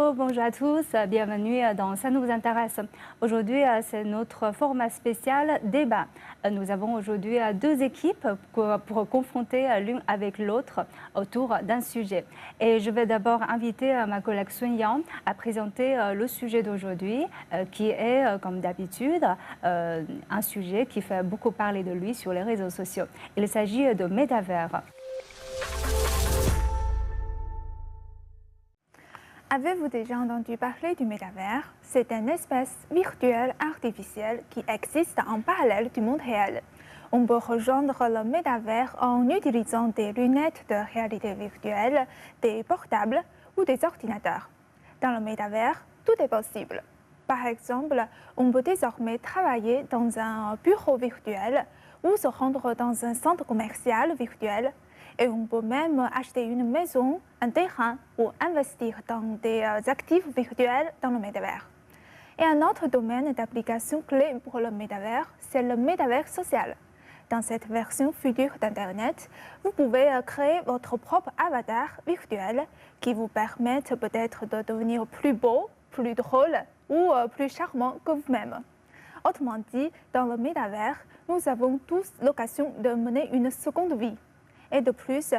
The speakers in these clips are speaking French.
Bonjour, bonjour à tous, bienvenue dans Ça nous intéresse. Aujourd'hui, c'est notre format spécial débat. Nous avons aujourd'hui deux équipes pour confronter l'une avec l'autre autour d'un sujet. Et je vais d'abord inviter ma collègue Sun Yang à présenter le sujet d'aujourd'hui, qui est, comme d'habitude, un sujet qui fait beaucoup parler de lui sur les réseaux sociaux. Il s'agit de métavers. Avez-vous déjà entendu parler du métavers? C'est un espace virtuel artificiel qui existe en parallèle du monde réel. On peut rejoindre le métavers en utilisant des lunettes de réalité virtuelle, des portables ou des ordinateurs. Dans le métavers, tout est possible. Par exemple, on peut désormais travailler dans un bureau virtuel ou se rendre dans un centre commercial virtuel. Et on peut même acheter une maison, un terrain ou investir dans des actifs virtuels dans le métavers. Et un autre domaine d'application clé pour le métavers, c'est le métavers social. Dans cette version future d'Internet, vous pouvez créer votre propre avatar virtuel qui vous permette peut-être de devenir plus beau, plus drôle ou plus charmant que vous-même. Autrement dit, dans le métavers, nous avons tous l'occasion de mener une seconde vie. Et de plus,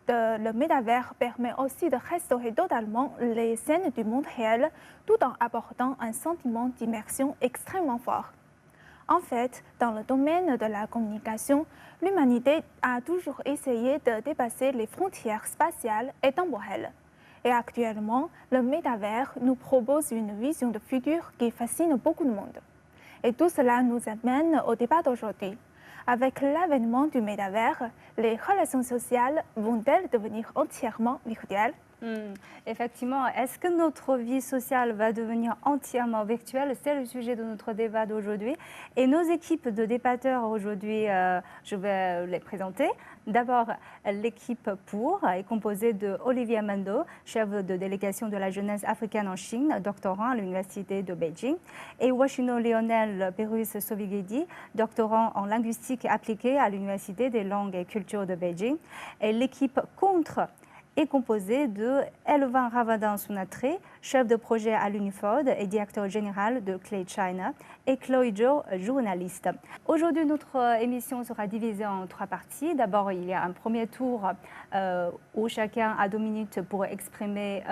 le métavers permet aussi de restaurer totalement les scènes du monde réel tout en apportant un sentiment d'immersion extrêmement fort. En fait, dans le domaine de la communication, l'humanité a toujours essayé de dépasser les frontières spatiales et temporelles. Et actuellement, le métavers nous propose une vision de futur qui fascine beaucoup de monde. Et tout cela nous amène au débat d'aujourd'hui. Avec l'avènement du métavers, les relations sociales vont-elles devenir entièrement virtuelles? Effectivement, est-ce que notre vie sociale va devenir entièrement virtuelle? C'est le sujet de notre débat d'aujourd'hui. Et nos équipes de débatteurs aujourd'hui, je vais les présenter. D'abord, l'équipe pour est composée de Olivier Mendo, chef de délégation de la jeunesse africaine en Chine, doctorant à l'université de Beijing, et Washino Lionel Perus Sovigedi, doctorant en linguistique appliquée à l'université des langues et cultures de Beijing. Et l'équipe contre est composé de Elvan Ravadan Sunatré, chef de projet à l'Uniford et directeur général de Clay China, et Chloé Zhou, journaliste. Aujourd'hui, notre émission sera divisée en trois parties. D'abord, il y a un premier tour où chacun a 2 minutes pour exprimer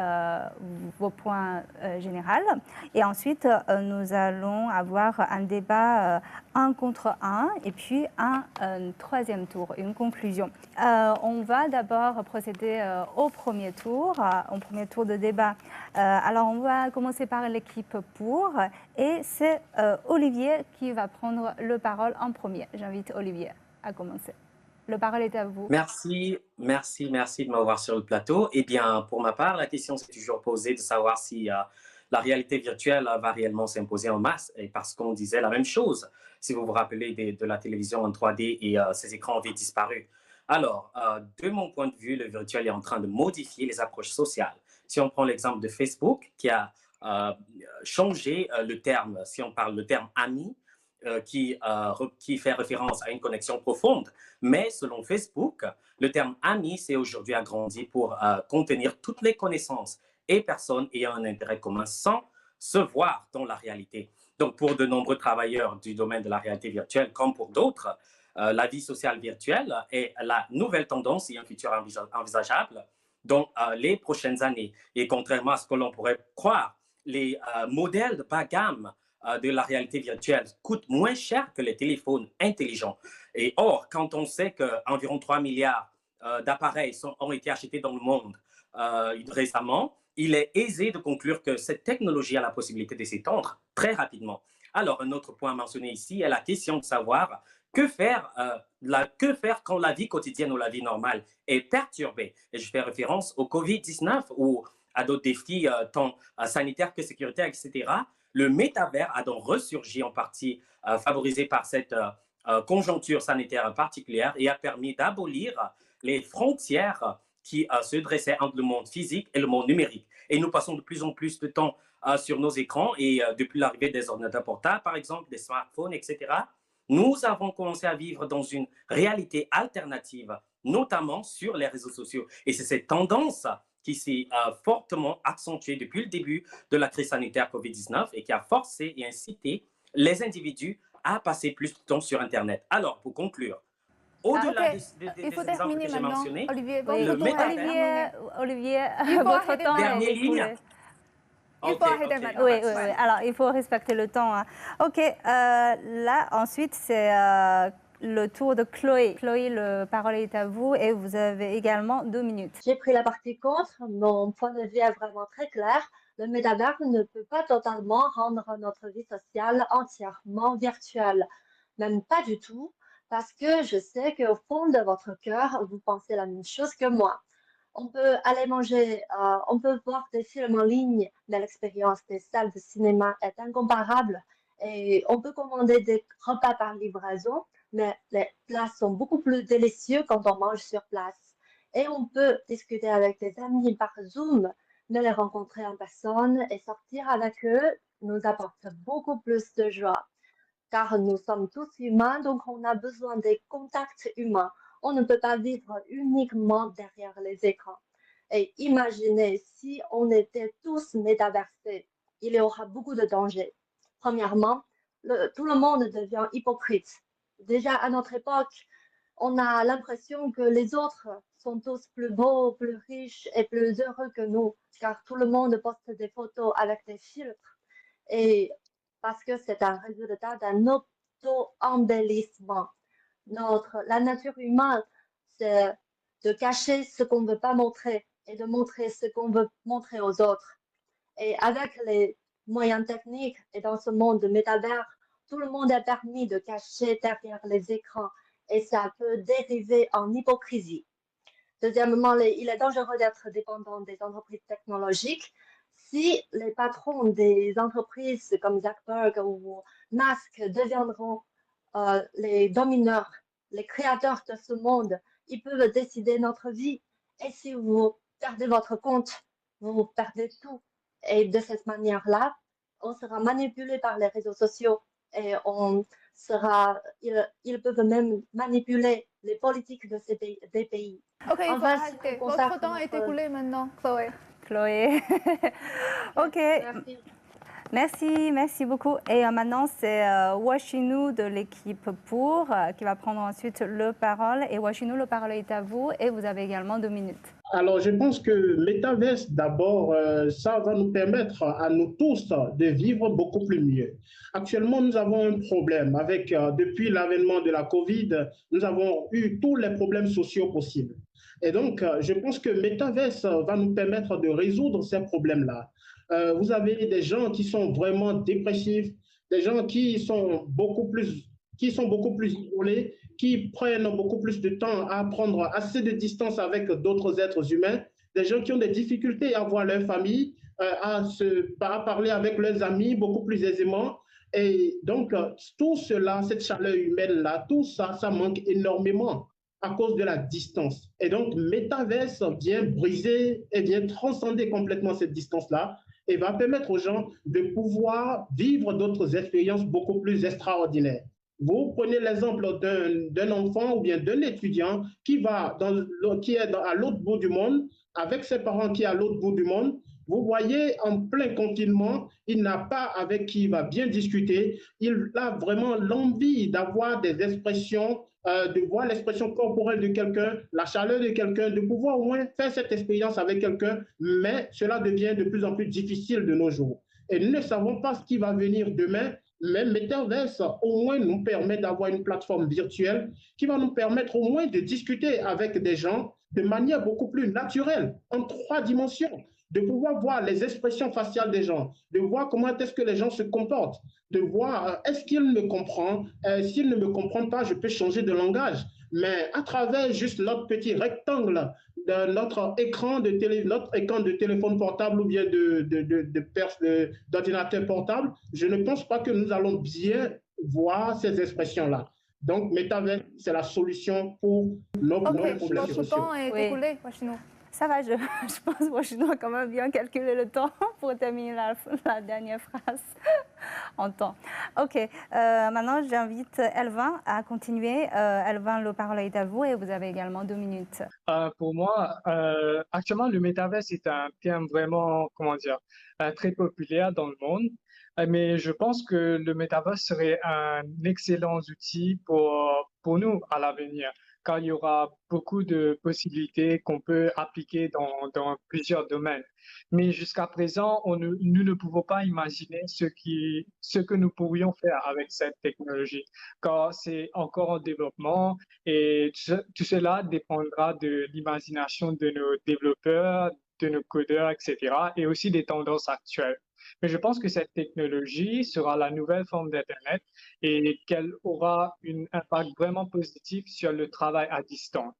vos points généraux. Et ensuite, nous allons avoir un débat un contre un et puis un troisième tour, une conclusion. On va d'abord procéder au premier tour de débat. Alors, on va commencer par l'équipe pour et c'est Olivier qui va prendre le parole en premier. J'invite Olivier à commencer. Le parole est à vous. Merci de m'avoir sur le plateau. Eh bien, pour ma part, la question s'est toujours posée de savoir si la réalité virtuelle va réellement s'imposer en masse, et parce qu'on disait la même chose, si vous vous rappelez de la télévision en 3D et ces écrans avaient disparu. Alors, de mon point de vue, le virtuel est en train de modifier les approches sociales. Si on prend l'exemple de Facebook, qui a changé le terme, si on parle le terme ami, qui fait référence à une connexion profonde. Mais selon Facebook, le terme ami s'est aujourd'hui agrandi pour contenir toutes les connaissances et personnes ayant un intérêt commun sans se voir dans la réalité. Donc, pour de nombreux travailleurs du domaine de la réalité virtuelle, comme pour d'autres, la vie sociale virtuelle est la nouvelle tendance et un futur envisageable dans les prochaines années. Et contrairement à ce que l'on pourrait croire, les modèles de bas gamme de la réalité virtuelle coûtent moins cher que les téléphones intelligents. Et or, quand on sait qu'environ 3 milliards d'appareils ont été achetés dans le monde récemment, il est aisé de conclure que cette technologie a la possibilité de s'étendre très rapidement. Alors, un autre point mentionné ici est la question de savoir que faire quand la vie quotidienne ou la vie normale est perturbée. Et je fais référence au COVID-19 ou à d'autres défis tant sanitaires que sécuritaires, etc. Le métavers a donc ressurgi en partie favorisé par cette conjoncture sanitaire particulière et a permis d'abolir les frontières qui se dressaient entre le monde physique et le monde numérique. Et nous passons de plus en plus de temps sur nos écrans et depuis l'arrivée des ordinateurs portables, par exemple, des smartphones, etc., nous avons commencé à vivre dans une réalité alternative, notamment sur les réseaux sociaux. Et c'est cette tendance qui s'est fortement accentué depuis le début de la crise sanitaire COVID-19 et qui a forcé et incité les individus à passer plus de temps sur Internet. Alors, pour conclure, au-delà Ok. Il faut des exemples terminer que j'ai maintenant. mentionnés, Olivier, Oui, le votre tour est métavers... Olivier, Il faut votre arrêter temps maintenant. est Dernière ligne. écoulé. Il faut arrêter maintenant. Oui, pas oui, de oui. souci. Alors, il faut respecter le temps, hein. OK, là, ensuite, c'est le tour de Chloé. Chloé, la parole est à vous et vous avez également 2 minutes. J'ai pris la partie contre. Mon point de vue est vraiment très clair. Le métavers ne peut pas totalement rendre notre vie sociale entièrement virtuelle. Même pas du tout, parce que je sais qu'au fond de votre cœur, vous pensez la même chose que moi. On peut aller manger, on peut voir des films en ligne, mais l'expérience des salles de cinéma est incomparable. Et on peut commander des repas par livraison, mais les plats sont beaucoup plus délicieux quand on mange sur place. Et on peut discuter avec des amis par Zoom, mais les rencontrer en personne et sortir avec eux nous apporte beaucoup plus de joie. Car nous sommes tous humains, donc on a besoin des contacts humains. On ne peut pas vivre uniquement derrière les écrans. Et imaginez si on était tous métaversés, il y aura beaucoup de dangers. Premièrement, tout le monde devient hypocrite. Déjà à notre époque, on a l'impression que les autres sont tous plus beaux, plus riches et plus heureux que nous, car tout le monde poste des photos avec des filtres. Et parce que c'est un résultat d'un auto-embellissement. La nature humaine, c'est de cacher ce qu'on ne veut pas montrer et de montrer ce qu'on veut montrer aux autres. Et avec les moyens techniques et dans ce monde de métavers, tout le monde est permis de cacher derrière les écrans et ça peut dériver en hypocrisie. Deuxièmement, il est dangereux d'être dépendant des entreprises technologiques. Si les patrons des entreprises comme Zuckerberg ou Musk deviendront les domineurs, les créateurs de ce monde, ils peuvent décider notre vie. Et si vous perdez votre compte, vous perdez tout. Et de cette manière-là, on sera manipulé par les réseaux sociaux et ils peuvent même manipuler les politiques de des pays. Ok, il faut Enfin, arrêter. on Votre temps est écoulé maintenant, Chloé. Chloé. OK. Merci. Merci beaucoup. Et maintenant, c'est Washinou de l'équipe pour qui va prendre ensuite le parole. Et Washinou, le parole est à vous et vous avez également 2 minutes. Alors, je pense que Metaverse, d'abord, ça va nous permettre à nous tous de vivre beaucoup plus mieux. Actuellement, nous avons un problème avec, depuis l'avènement de la COVID, nous avons eu tous les problèmes sociaux possibles. Et donc, je pense que Metaverse va nous permettre de résoudre ces problèmes-là. Vous avez des gens qui sont vraiment dépressifs, des gens qui sont beaucoup plus isolés, qui prennent beaucoup plus de temps à prendre assez de distance avec d'autres êtres humains, des gens qui ont des difficultés à voir leur famille, à parler avec leurs amis beaucoup plus aisément. Et donc, tout cela, cette chaleur humaine-là, tout ça, ça manque énormément à cause de la distance. Et donc, Metaverse vient briser et vient transcender complètement cette distance-là et va permettre aux gens de pouvoir vivre d'autres expériences beaucoup plus extraordinaires. Vous prenez l'exemple d'un enfant ou bien d'un étudiant qui est à l'autre bout du monde, avec ses parents qui sont à l'autre bout du monde. Vous voyez, en plein confinement, il n'a pas avec qui il va bien discuter. Il a vraiment l'envie d'avoir des expressions, de voir l'expression corporelle de quelqu'un, la chaleur de quelqu'un, de pouvoir au moins faire cette expérience avec quelqu'un, mais cela devient de plus en plus difficile de nos jours. Et nous ne savons pas ce qui va venir demain, mais Metaverse au moins nous permet d'avoir une plateforme virtuelle qui va nous permettre au moins de discuter avec des gens de manière beaucoup plus naturelle, en 3 dimensions, de pouvoir voir les expressions faciales des gens, de voir comment est-ce que les gens se comportent, de voir est-ce qu'il me comprend, s'il ne me comprend pas, je peux changer de langage. Mais à travers juste notre petit rectangle de notre écran de téléphone portable ou bien d'ordinateur portable, je ne pense pas que nous allons bien voir ces expressions-là. Donc, Metaverse, c'est la solution pour nos problèmes sociaux. Votre temps est écoulé, Washinou. Ça va, je pense que Washinou a quand même bien calculé le temps pour terminer la dernière phrase en temps. OK. Maintenant, j'invite Elvin à continuer. Elvin, le parole est à vous et vous avez également 2 minutes. Pour moi, actuellement, le métaverse est un terme vraiment, comment dire, très populaire dans le monde. Mais je pense que le métaverse serait un excellent outil pour nous à l'avenir, car il y aura beaucoup de possibilités qu'on peut appliquer dans plusieurs domaines. Mais jusqu'à présent, nous ne pouvons pas imaginer ce que nous pourrions faire avec cette technologie, car c'est encore en développement et tout cela dépendra de l'imagination de nos développeurs, de nos codeurs, etc., et aussi des tendances actuelles. Mais je pense que cette technologie sera la nouvelle forme d'Internet et qu'elle aura un impact vraiment positif sur le travail à distance.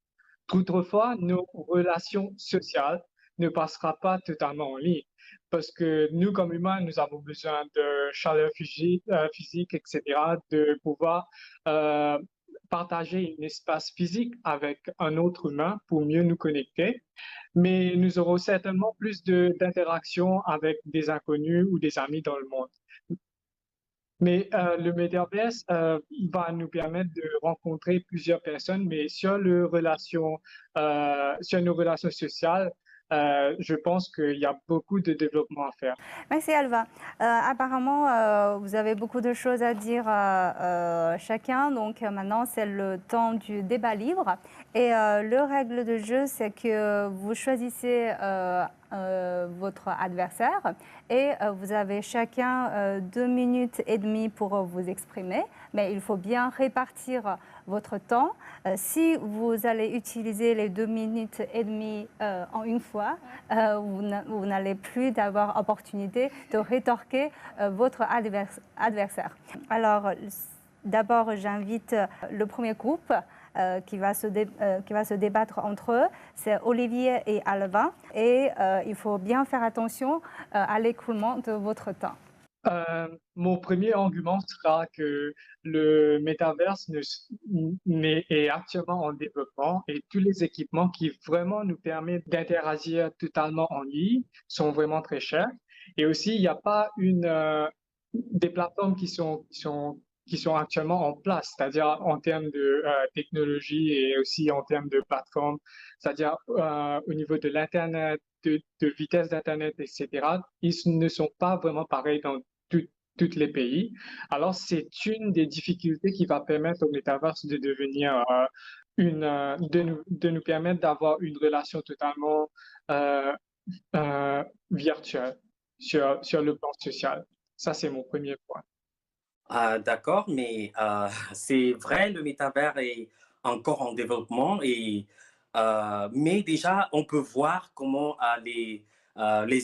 Toutefois, nos relations sociales ne passeront pas totalement en ligne parce que nous, comme humains, nous avons besoin de chaleur physique, etc., de pouvoir partager un espace physique avec un autre humain pour mieux nous connecter. Mais nous aurons certainement plus d'interactions avec des inconnus ou des amis dans le monde. Mais le Metaverse va nous permettre de rencontrer plusieurs personnes, mais sur nos relations sociales, je pense qu'il y a beaucoup de développement à faire. Merci Elvin. Apparemment, vous avez beaucoup de choses à dire chacun. Donc maintenant, c'est le temps du débat libre. Et le règle de jeu, c'est que vous choisissez votre adversaire et vous avez chacun 2 minutes et demie pour vous exprimer, mais il faut bien répartir votre temps. Si vous allez utiliser les 2 minutes et demie en une fois, vous n'allez plus d'avoir opportunité de rétorquer votre adversaire. Alors, d'abord, j'invite le premier groupe qui va se débattre entre eux. C'est Olivier et Elvin. Et il faut bien faire attention à l'écoulement de votre temps. Mon premier argument sera que le métaverse est actuellement en développement et tous les équipements qui vraiment nous permettent d'interagir totalement en ligne sont vraiment très chers. Et aussi, il n'y a pas des plateformes qui sont actuellement en place, c'est-à-dire en termes de technologie et aussi en termes de plateformes, c'est-à-dire au niveau de l'Internet, de vitesse d'Internet, etc., ils ne sont pas vraiment pareils dans tous les pays. Alors, c'est une des difficultés qui va permettre au Metaverse de devenir de nous permettre d'avoir une relation totalement virtuelle sur le plan social. Ça, c'est mon premier point. D'accord, mais c'est vrai, le métavers est encore en développement, mais déjà, on peut voir comment les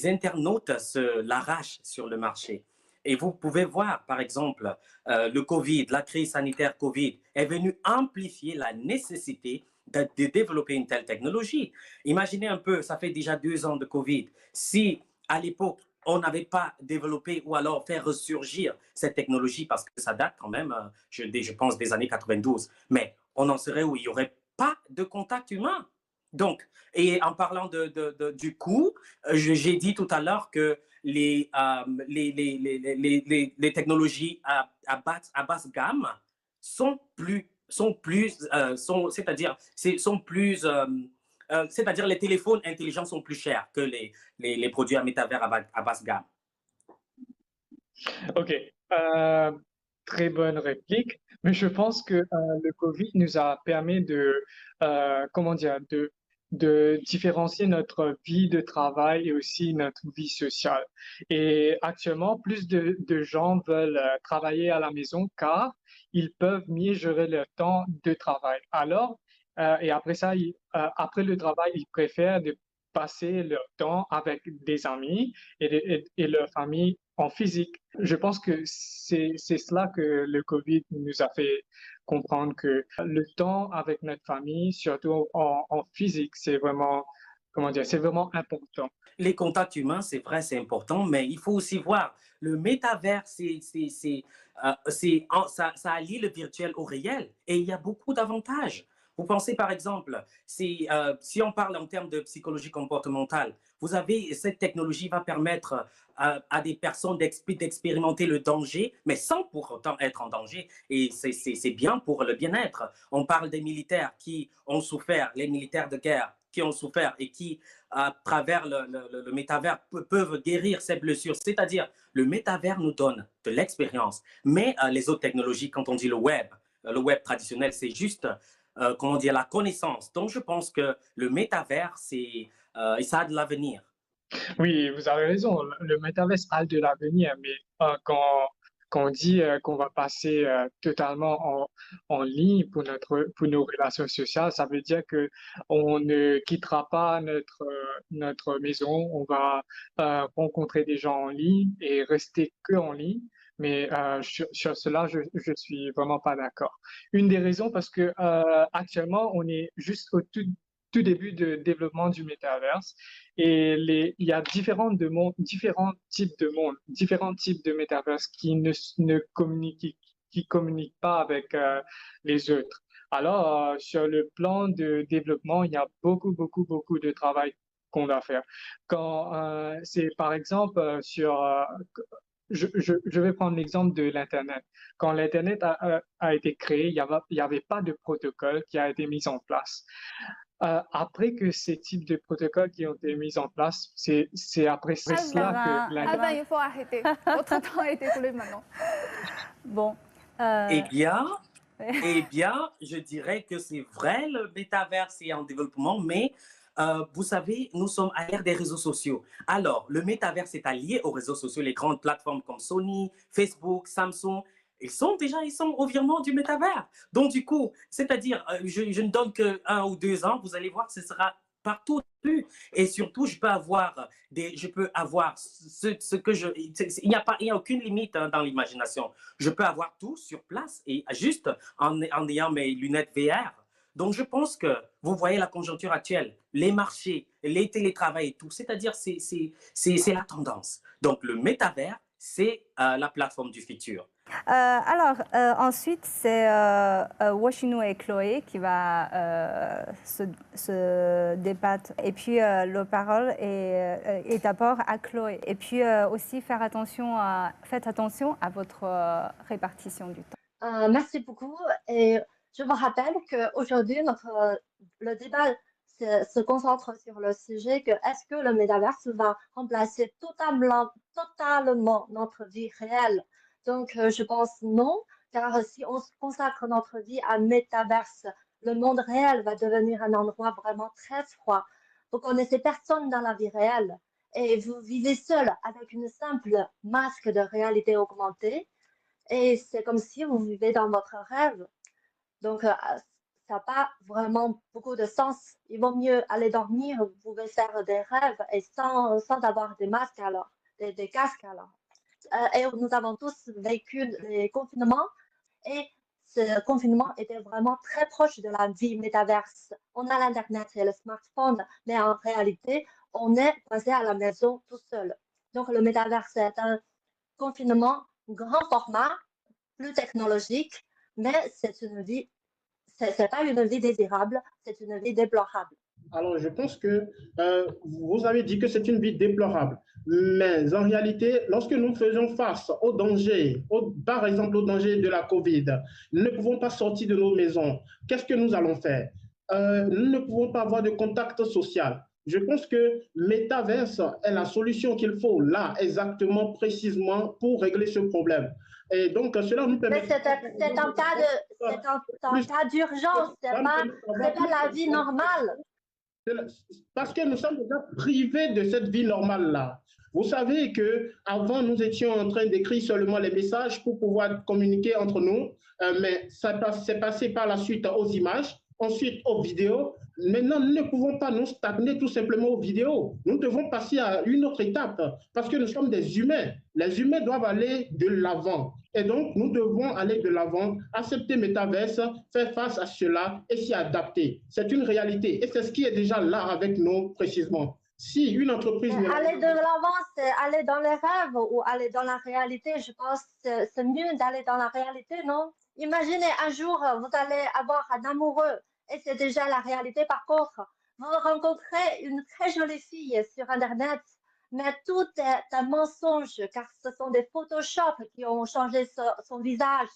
internautes se l'arrachent sur le marché. Et vous pouvez voir, par exemple, le Covid, la crise sanitaire Covid est venue amplifier la nécessité de développer une telle technologie. Imaginez un peu, ça fait déjà 2 ans de Covid. Si à l'époque, on n'avait pas développé ou alors fait ressurgir cette technologie, parce que ça date quand même, je pense, des années 92, mais on en serait où il n'y aurait pas de contact humain. Donc, et en parlant du coût, j'ai dit tout à l'heure que les technologies à basse gamme sont plus, c'est-à-dire les téléphones intelligents sont plus chers que les produits à métavers à basse gamme. OK. Très bonne réplique. Mais je pense que le Covid nous a permis de différencier notre vie de travail et aussi notre vie sociale. Et actuellement, plus de gens veulent travailler à la maison car ils peuvent mieux gérer leur temps de travail. Alors, et après ça, après le travail, ils préfèrent de passer leur temps avec des amis et leur famille en physique. Je pense que c'est cela que le Covid nous a fait comprendre, que le temps avec notre famille, surtout en physique, c'est vraiment, c'est vraiment important. Les contacts humains, c'est vrai, c'est important, mais il faut aussi voir le métavers, ça allie le virtuel au réel et il y a beaucoup d'avantages. Vous pensez par exemple, si on parle en termes de psychologie comportementale, vous avez cette technologie va permettre à des personnes d'expérimenter le danger, mais sans pour autant être en danger. Et c'est bien pour le bien-être. On parle des militaires qui ont souffert, les militaires de guerre qui ont souffert et qui, à travers le métavers, peuvent guérir ces blessures. C'est-à-dire, le métavers nous donne de l'expérience. Mais les autres technologies, quand on dit le web traditionnel, c'est juste, comment dire, la connaissance. Donc, je pense que le métavers, ça a de l'avenir. Oui, vous avez raison. Le metaverse a de l'avenir, mais quand on dit qu'on va passer totalement en ligne pour nos relations sociales, ça veut dire que on ne quittera pas notre maison. On va rencontrer des gens en ligne et rester que en ligne. Mais sur cela, je suis vraiment pas d'accord. Une des raisons, parce que actuellement, on est juste au tout début de développement du métaverse. Et il y a différents types de mondes, différents types de métaverses qui communiquent pas avec les autres. Alors, sur le plan de développement, il y a beaucoup de travail qu'on doit faire. Quand c'est par exemple je vais prendre l'exemple de l'Internet. Quand l'Internet a été créé, il y avait pas de protocole qui a été mis en place. Après que ces types de protocoles qui ont été mis en place, c'est après cela que Alban, il faut arrêter. Votre temps a été écoulé maintenant. Bon. Eh bien, je dirais que c'est vrai, le métaverse est en développement, mais vous savez, nous sommes à l'ère des réseaux sociaux. Alors, le métaverse est allié aux réseaux sociaux, les grandes plateformes comme Sony, Facebook, Samsung. Ils sont au virement du métavers. Donc, du coup, c'est-à-dire, je ne donne que 1 ou 2 ans, vous allez voir, ce sera partout. Et surtout, je peux avoir ce que il n'y a aucune limite dans l'imagination. Je peux avoir tout sur place et juste en ayant mes lunettes VR. Donc, je pense que vous voyez la conjoncture actuelle, les marchés, les télétravail et tout, c'est-à-dire c'est la tendance. Donc, le métavers, c'est la plateforme du futur. Ensuite, c'est Woshino et Chloé qui va se débattre. Et puis, la parole est d'abord à Chloé. Et puis aussi, faites attention à votre répartition du temps. Merci beaucoup. Et je vous rappelle qu'aujourd'hui, le débat se concentre sur le sujet que est-ce que le métaverse va remplacer totalement notre vie réelle? Donc, je pense non, car si on consacre notre vie à métaverse, le monde réel va devenir un endroit vraiment très froid. Vous connaissez personne dans la vie réelle et vous vivez seul avec une simple masque de réalité augmentée. Et c'est comme si vous vivez dans votre rêve. Donc, ça n'a pas vraiment beaucoup de sens. Il vaut mieux aller dormir, vous pouvez faire des rêves et sans avoir des masques alors, des casques alors. Et nous avons tous vécu les confinements et ce confinement était vraiment très proche de la vie métaverse. On a l'Internet et le smartphone, mais en réalité, on est passé à la maison tout seul. Donc, le métaverse est un confinement grand format, plus technologique, mais c'est pas une vie désirable, c'est une vie déplorable. Alors, je pense que vous avez dit que c'est une vie déplorable. Mais en réalité, lorsque nous faisons face au danger, par exemple au danger de la COVID, nous ne pouvons pas sortir de nos maisons. Qu'est-ce que nous allons faire? Nous ne pouvons pas avoir de contact social. Je pense que Metaverse est la solution qu'il faut là, exactement, précisément, pour régler ce problème. Et donc, cela nous permet... Mais c'est un cas d'urgence, c'est pas la vie normale. Parce que nous sommes déjà privés de cette vie normale-là. Vous savez qu'avant, nous étions en train d'écrire seulement les messages pour pouvoir communiquer entre nous, mais ça s'est passé par la suite aux images, ensuite aux vidéos. Maintenant, nous ne pouvons pas nous stagner tout simplement aux vidéos. Nous devons passer à une autre étape parce que nous sommes des humains. Les humains doivent aller de l'avant. Et donc, nous devons aller de l'avant, accepter Metaverse, faire face à cela et s'y adapter. C'est une réalité et c'est ce qui est déjà là avec nous précisément. Si une entreprise... Aller de l'avant, c'est aller dans les rêves ou aller dans la réalité. Je pense que c'est mieux d'aller dans la réalité, non? Imaginez un jour, vous allez avoir un amoureux Et c'est déjà la réalité. Par contre, vous rencontrez une très jolie fille sur Internet, mais tout est un mensonge, car ce sont des Photoshop qui ont changé son visage.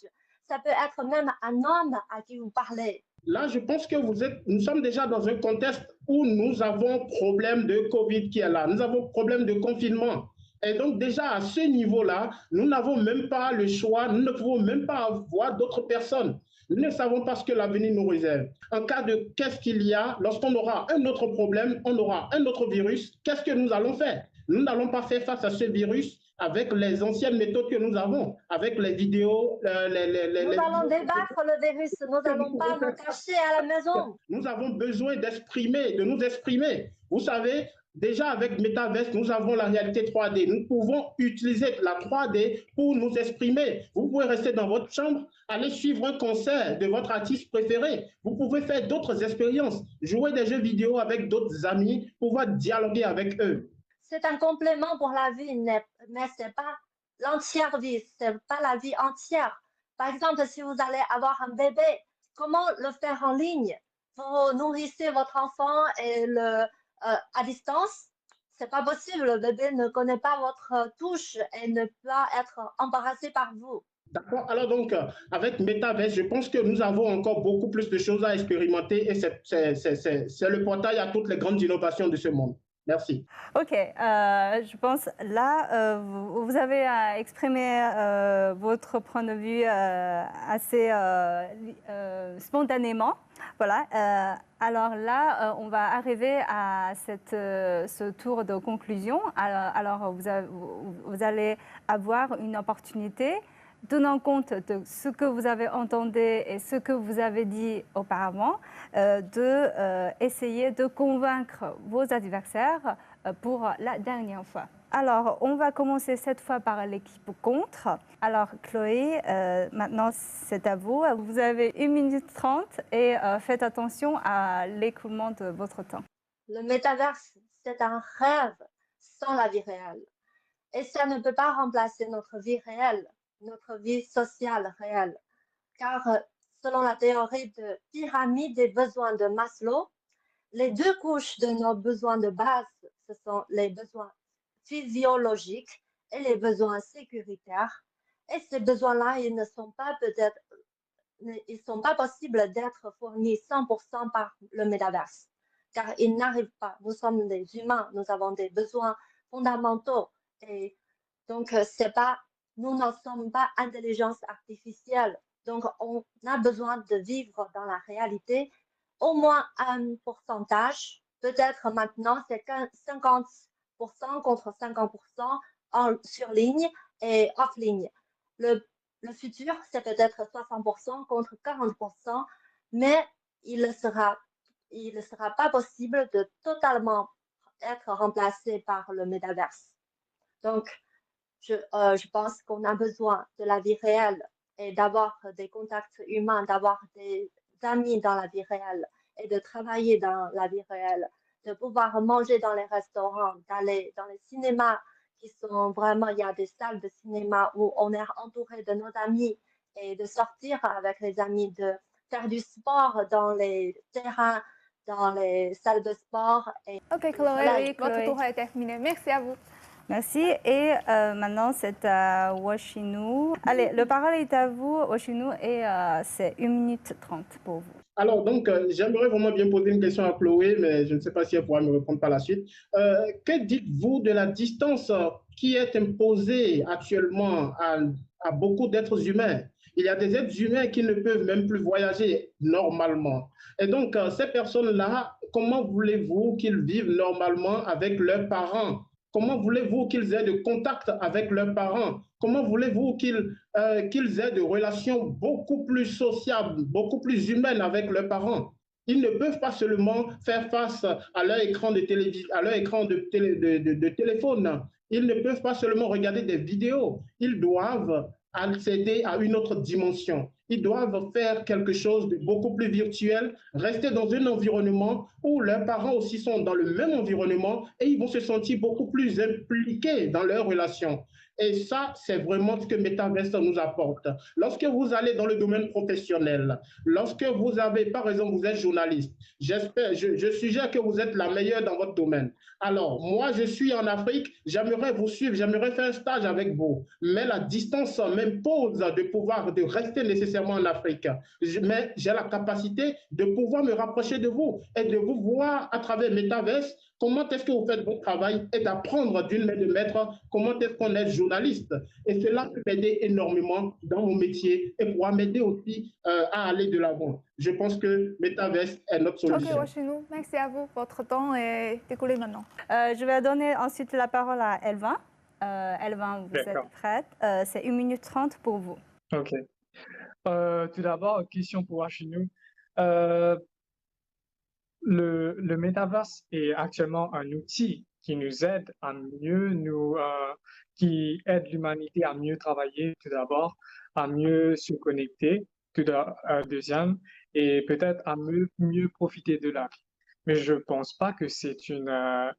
Ça peut être même un homme à qui vous parlez. Là, je pense que nous sommes déjà dans un contexte où nous avons problème de Covid qui est là. Nous avons problème de confinement. Et donc déjà à ce niveau-là, nous n'avons même pas le choix, nous ne pouvons même pas avoir d'autres personnes. Nous ne savons pas ce que l'avenir nous réserve. En cas de qu'est-ce qu'il y a, lorsqu'on aura un autre problème, on aura un autre virus, qu'est-ce que nous allons faire? Nous n'allons pas faire face à ce virus avec les anciennes méthodes que nous avons, avec les vidéos. Nous allons débattre le virus, nous n'allons pas nous cacher à la maison. Nous avons besoin de nous exprimer. Vous savez, déjà avec Metaverse, nous avons la réalité 3D. Nous pouvons utiliser la 3D pour nous exprimer. Vous pouvez rester dans votre chambre, aller suivre un concert de votre artiste préféré. Vous pouvez faire d'autres expériences, jouer des jeux vidéo avec d'autres amis, pouvoir dialoguer avec eux. C'est un complément pour la vie, mais ce n'est pas l'entière vie, ce n'est pas la vie entière. Par exemple, si vous allez avoir un bébé, comment le faire en ligne? Vous nourrissez votre enfant et à distance, c'est pas possible. Le bébé ne connaît pas votre touche et ne peut pas être embarrassé par vous. D'accord. Alors donc, avec Metaverse, je pense que nous avons encore beaucoup plus de choses à expérimenter et c'est le portail à toutes les grandes innovations de ce monde. Merci. Ok, je pense là, vous avez exprimé votre point de vue assez spontanément. Voilà. Alors là, on va arriver à ce tour de conclusion. Alors vous allez avoir une opportunité, tenant compte de ce que vous avez entendu et ce que vous avez dit auparavant, d'essayer de convaincre vos adversaires pour la dernière fois. Alors, on va commencer cette fois par l'équipe contre. Alors, Chloé, maintenant c'est à vous. Vous avez 1 minute 30 et faites attention à l'écoulement de votre temps. Le métaverse, c'est un rêve sans la vie réelle. Et ça ne peut pas remplacer notre vie réelle, notre vie sociale réelle. Car selon la théorie de pyramide des besoins de Maslow, les deux couches de nos besoins de base, ce sont les besoins physiologiques et les besoins sécuritaires. Et ces besoins-là, ils ne sont pas possibles d'être fournis 100% par le métaverse, car ils n'arrivent pas. Nous sommes des humains, nous avons des besoins fondamentaux. Et donc, nous n'en sommes pas intelligence artificielle. Donc, on a besoin de vivre dans la réalité. Au moins un pourcentage, peut-être maintenant, c'est 50% contre 50% sur ligne et off ligne. Le futur, c'est peut-être 60% contre 40%, mais il ne sera pas possible de totalement être remplacé par le métaverse. Donc, je pense qu'on a besoin de la vie réelle et d'avoir des contacts humains, d'avoir des amis dans la vie réelle et de travailler dans la vie réelle, de pouvoir manger dans les restaurants, d'aller dans les cinémas qui sont vraiment, il y a des salles de cinéma où on est entouré de nos amis et de sortir avec les amis, de faire du sport dans les terrains, dans les salles de sport. Ok, Chloé, votre tour est terminé. Merci à vous. Merci. Et maintenant, c'est à Washinu. Allez, la parole est à vous, Washinu, et c'est 1 minute 30 pour vous. Alors, donc, j'aimerais vraiment bien poser une question à Chloé, mais je ne sais pas si elle pourra me répondre par la suite. Que dites-vous de la distance qui est imposée actuellement à beaucoup d'êtres humains? Il y a des êtres humains qui ne peuvent même plus voyager normalement. Et donc, ces personnes-là, comment voulez-vous qu'ils vivent normalement avec leurs parents? Comment voulez-vous qu'ils aient de contact avec leurs parents? Comment voulez-vous qu'ils aient de relations beaucoup plus sociables, beaucoup plus humaines avec leurs parents? Ils ne peuvent pas seulement faire face à leur écran de télévision, à leur écran de téléphone. Ils ne peuvent pas seulement regarder des vidéos. Ils doivent accéder à une autre dimension. Ils doivent faire quelque chose de beaucoup plus virtuel, rester dans un environnement où leurs parents aussi sont dans le même environnement et ils vont se sentir beaucoup plus impliqués dans leurs relations. Et ça, c'est vraiment ce que Metaverse nous apporte. Lorsque vous allez dans le domaine professionnel, lorsque vous avez, par exemple, vous êtes journaliste, je suggère que vous êtes la meilleure dans votre domaine. Alors, moi, je suis en Afrique, j'aimerais vous suivre, j'aimerais faire un stage avec vous, mais la distance m'impose de rester nécessairement en Afrique. Mais j'ai la capacité de pouvoir me rapprocher de vous et de vous voir à travers Metaverse comment est-ce que vous faites votre travail et d'apprendre d'une main de maître comment est-ce qu'on est journaliste. Et cela peut m'aider énormément dans mon métier et pourra m'aider aussi à aller de l'avant. Je pense que Metaverse est notre solution. Ok, Washinou, merci à vous. Votre temps est écoulé maintenant. Je vais donner ensuite la parole à Elvin. Elvin, vous êtes prête? C'est 1 minute 30 pour vous. Ok. Tout d'abord, question pour Washinou. Le métaverse est actuellement un outil qui nous aide à qui aide l'humanité à mieux travailler, tout d'abord, à mieux se connecter, deuxième, et peut-être à mieux profiter de la vie. Mais je ne pense pas que c'est un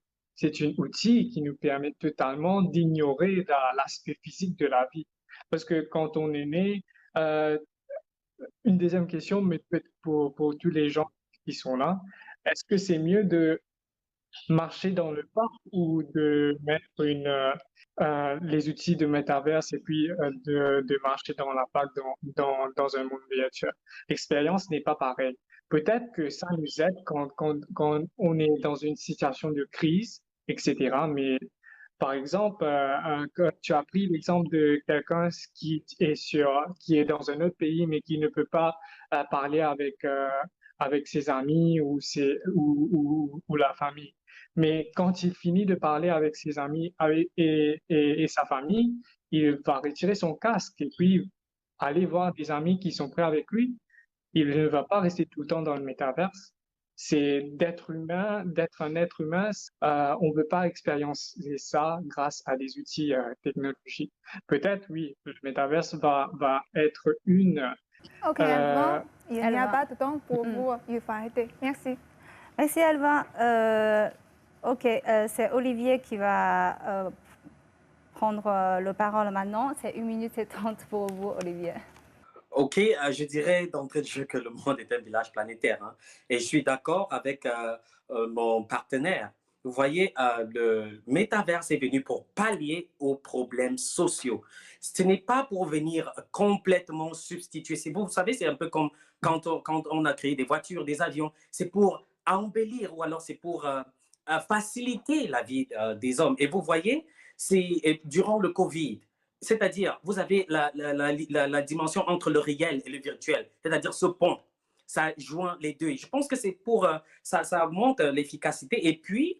outil qui nous permet totalement d'ignorer l'aspect physique de la vie. Parce que quand on est né, une deuxième question, mais peut-être pour tous les gens qui sont là, est-ce que c'est mieux de marcher dans le parc ou de mettre les outils de métaverse et puis de marcher dans la parc dans un monde virtuel? L'expérience n'est pas pareille. Peut-être que ça nous aide quand on est dans une situation de crise, etc. Mais par exemple, tu as pris l'exemple de quelqu'un qui est dans un autre pays mais qui ne peut pas parler avec ses amis ou la famille. Mais quand il finit de parler avec ses amis et sa famille, il va retirer son casque et puis aller voir des amis qui sont prêts avec lui. Il ne va pas rester tout le temps dans le métaverse. C'est d'être un être humain. On ne peut pas expériencer ça grâce à des outils technologiques. Peut-être, oui, le métaverse va être Ok, Elvin, il n'y a pas de temps pour vous. Il faut arrêter. Merci. Merci, Elvin. Ok, c'est Olivier qui va prendre la parole maintenant. C'est 1 minute et 30 pour vous, Olivier. Ok, je dirais d'entrée de jeu que le monde est un village planétaire. Hein, et je suis d'accord avec mon partenaire. Vous voyez, le métaverse est venu pour pallier aux problèmes sociaux. Ce n'est pas pour venir complètement substituer. Vous savez, c'est un peu comme quand on a créé des voitures, des avions. C'est pour embellir ou alors c'est pour faciliter la vie des hommes. Et vous voyez, c'est durant le Covid. C'est-à-dire, vous avez la dimension entre le réel et le virtuel, c'est-à-dire ce pont. Ça joint les deux. Et je pense que c'est pour ça augmente l'efficacité. Et puis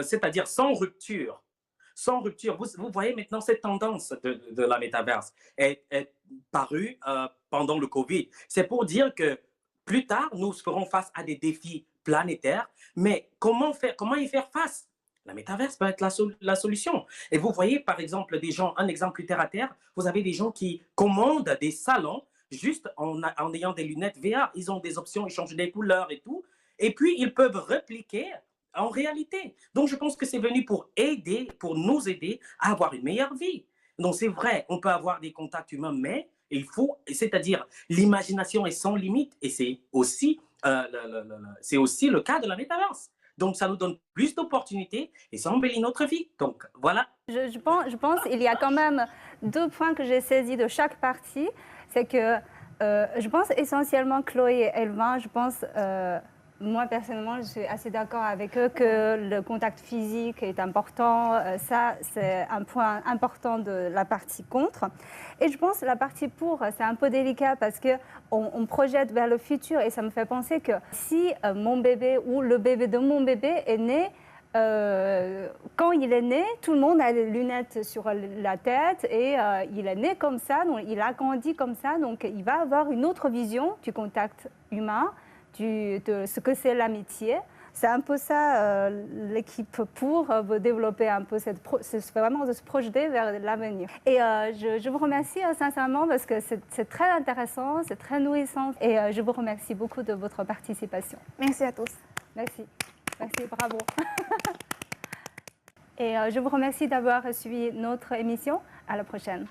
c'est-à-dire sans rupture. Sans rupture. Vous voyez maintenant cette tendance de la métaverse est parue pendant le Covid. C'est pour dire que plus tard, nous ferons face à des défis planétaires. Mais comment y faire face? La métaverse peut être la solution. Et vous voyez, par exemple, un exemple plus terre à terre, vous avez des gens qui commandent des salons juste en ayant des lunettes VR. Ils ont des options, ils changent des couleurs et tout. Et puis, ils peuvent répliquer en réalité. Donc, je pense que c'est venu pour nous aider à avoir une meilleure vie. Donc, c'est vrai, on peut avoir des contacts humains, mais c'est-à-dire, l'imagination est sans limite. Et c'est aussi le cas de la métaverse. Donc, ça nous donne plus d'opportunités et ça embellit notre vie. Donc, voilà. Je pense qu'il y a quand même 2 points que j'ai saisis de chaque partie. C'est que je pense essentiellement Chloé et Elvin, je pense, moi personnellement, je suis assez d'accord avec eux que le contact physique est important. Ça, c'est un point important de la partie contre. Et je pense que la partie pour, c'est un peu délicat parce qu'on projette vers le futur et ça me fait penser que si mon bébé ou le bébé de mon bébé est né, quand il est né, tout le monde a des lunettes sur la tête et il est né comme ça, donc il a grandi comme ça, donc il va avoir une autre vision du contact humain, de ce que c'est l'amitié. C'est un peu ça l'équipe pour développer un peu c'est vraiment de se projeter vers l'avenir. Et je vous remercie sincèrement parce que c'est très intéressant, c'est très nourrissant et je vous remercie beaucoup de votre participation. Merci à tous. Merci. Merci, bravo. Et je vous remercie d'avoir suivi notre émission. À la prochaine.